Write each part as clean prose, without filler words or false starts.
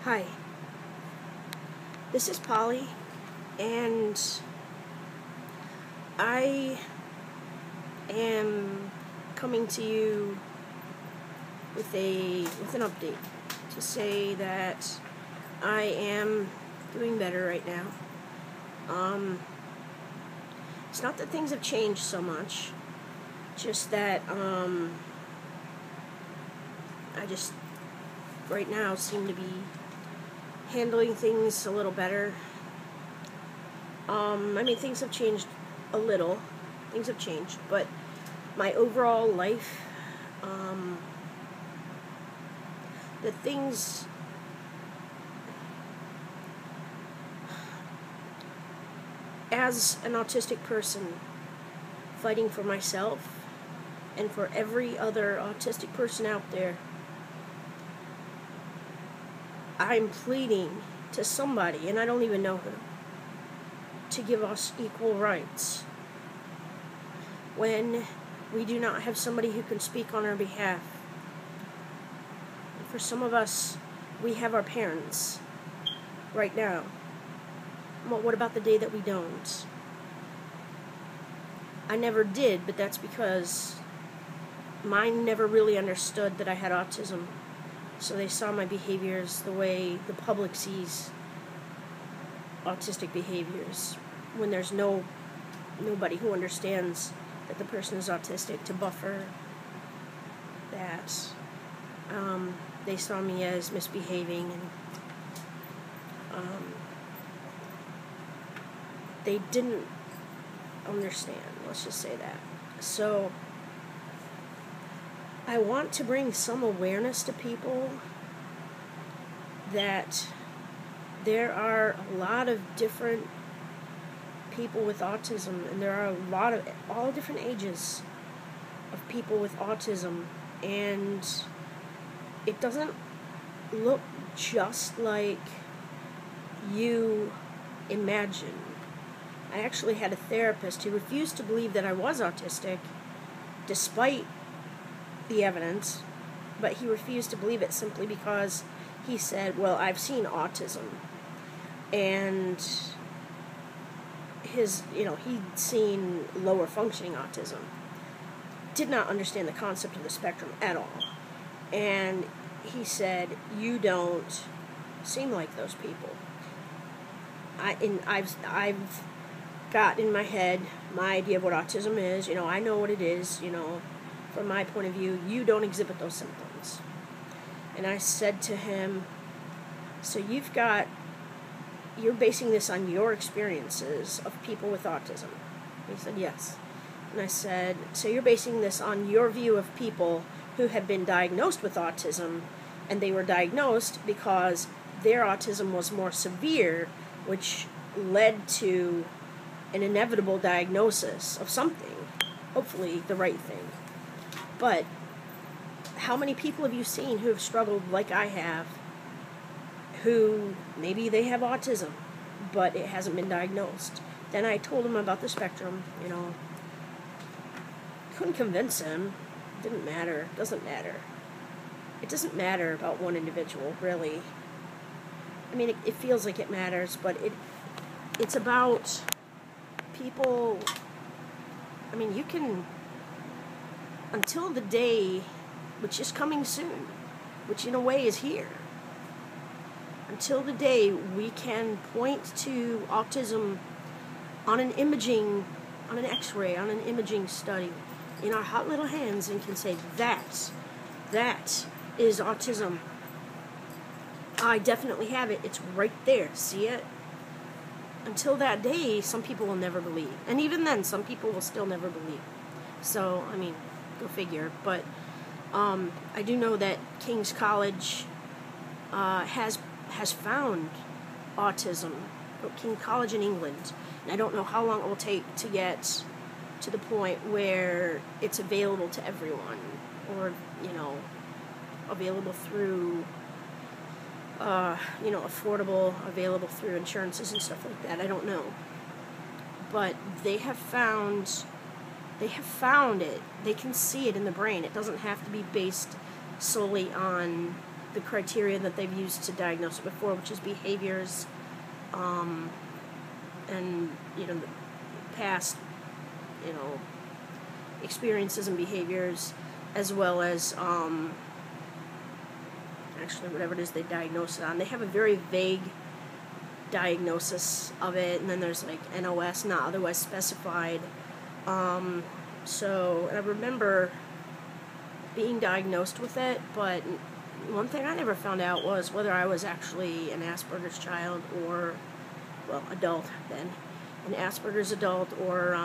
Hi, this is Polly, and I am coming to you with an update to say that I am doing better right now. It's not that things have changed so much, just that I just right now seem to be handling things a little better. Things have changed a little. Things have changed, but my overall life, the things, as an autistic person, fighting for myself and for every other autistic person out there, I'm pleading to somebody, and I don't even know who, to give us equal rights. When we do not have somebody who can speak on our behalf. And for some of us, we have our parents right now. Well, what about the day that we don't? I never did, but that's because mine never really understood that I had autism. So they saw my behaviors the way the public sees autistic behaviors, when there's nobody who understands that the person is autistic to buffer that. They saw me as misbehaving, and they didn't understand, let's just say that. So I want to bring some awareness to people that there are a lot of different people with autism, and there are a lot of all different ages of people with autism, and it doesn't look just like you imagine. I actually had a therapist who refused to believe that I was autistic despite the evidence, but he refused to believe it simply because he said, well, I've seen autism, and he'd seen lower functioning autism, did not understand the concept of the spectrum at all. And he said, you don't seem like those people. I've got in my head my idea of what autism is. I know what it is. From my point of view, you don't exhibit those symptoms. And I said to him, so you're basing this on your experiences of people with autism? He said, yes. And I said, so you're basing this on your view of people who have been diagnosed with autism, and they were diagnosed because their autism was more severe, which led to an inevitable diagnosis of something, hopefully the right thing. But how many people have you seen who have struggled like I have, who maybe they have autism, but it hasn't been diagnosed? Then I told him about the spectrum. Couldn't convince him. Didn't matter. Doesn't matter. It doesn't matter about one individual, really. It feels like it matters, but it's about people. You can, until the day, which is coming soon, which in a way is here, until the day we can point to autism on an x-ray, on an imaging study, in our hot little hands, and can say, that is autism. I definitely have it. It's right there. See it? Until that day, some people will never believe. And even then, some people will still never believe. So, go figure. But I do know that King's College has found autism. King College in England. And I don't know how long it will take to get to the point where it's available to everyone, or available through affordable, available through insurances and stuff like that. I don't know, but they have found it. They can see it in the brain. It doesn't have to be based solely on the criteria that they've used to diagnose it before, which is behaviors, and the past, experiences and behaviors, as well as actually whatever it is they diagnose it on. They have a very vague diagnosis of it, and then there's like NOS, not otherwise specified. So, and I remember being diagnosed with it, but one thing I never found out was whether I was actually an Asperger's child or, well, adult then, an Asperger's adult or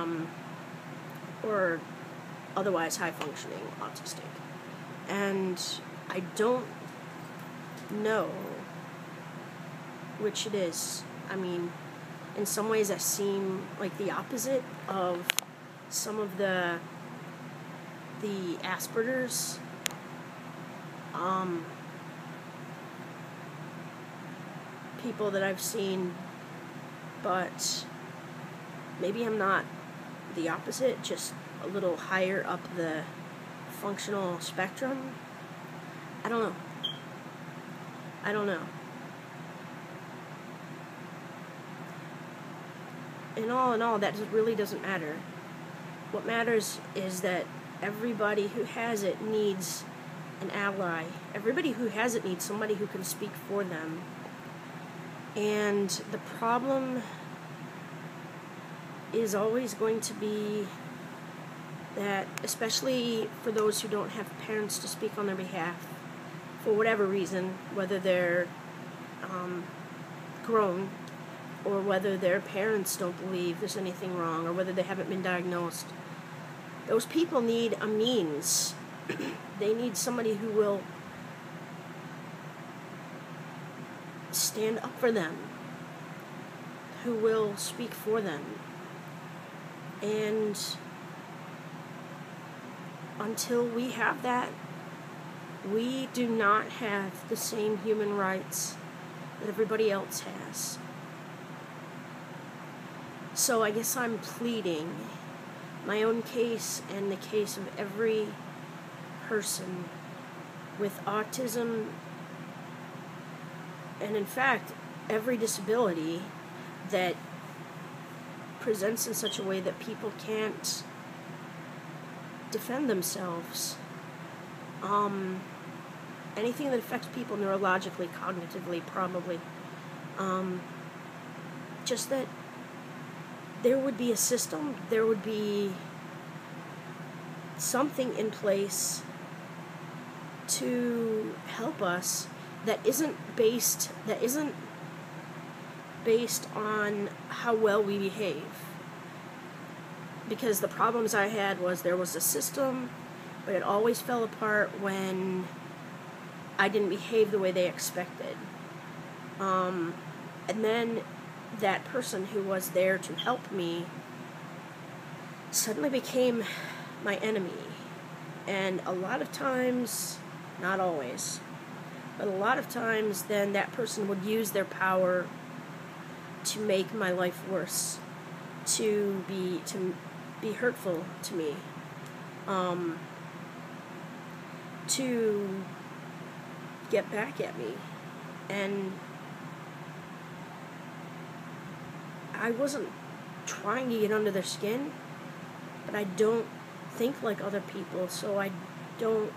otherwise high-functioning autistic. And I don't know which it is. I mean, in some ways I seem like the opposite of some of the Asperger's people that I've seen, but maybe I'm not the opposite, just a little higher up the functional spectrum. I don't know. In all, that really doesn't matter. What matters is that everybody who has it needs an ally. Everybody who has it needs somebody who can speak for them. And the problem is always going to be that, especially for those who don't have parents to speak on their behalf, for whatever reason, whether they're grown, or whether their parents don't believe there's anything wrong, or whether they haven't been diagnosed, those people need a means. They need somebody who will stand up for them, who will speak for them. And until we have that, we do not have the same human rights that everybody else has. So I guess I'm pleading my own case and the case of every person with autism, and in fact every disability that presents in such a way that people can't defend themselves. Anything that affects people neurologically, cognitively, probably. Just that there would be a system, there would be something in place to help us that isn't based on how well we behave. Because the problems I had was there was a system, but it always fell apart when I didn't behave the way they expected. And then that person who was there to help me suddenly became my enemy. And a lot of times, not always, but a lot of times then that person would use their power to make my life worse, to be hurtful to me, to get back at me. And I wasn't trying to get under their skin, but I don't think like other people, so I don't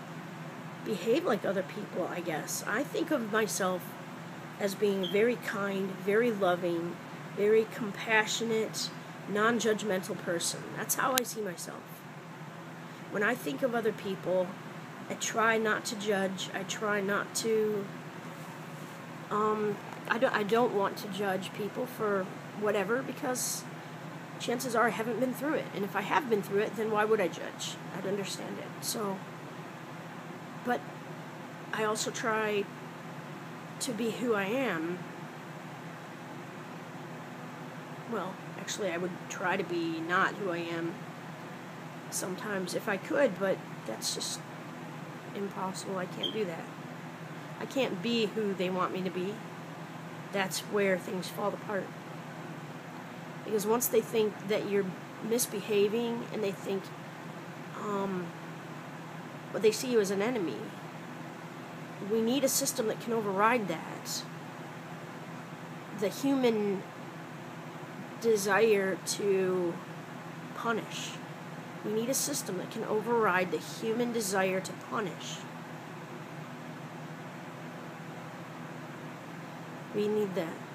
behave like other people, I guess. I think of myself as being very kind, very loving, very compassionate, non-judgmental person. That's how I see myself. When I think of other people, I try not to judge. I try not to I don't want to judge people for whatever, because chances are I haven't been through it. And if I have been through it, then why would I judge? I'd understand it. So, but I also try to be who I am. Well, actually, I would try to be not who I am sometimes if I could, but that's just impossible. I can't do that. I can't be who they want me to be. That's where things fall apart. Because once they think that you're misbehaving, and they think, they see you as an enemy, we need a system that can override that. The human desire to punish. We need a system that can override the human desire to punish. We need that.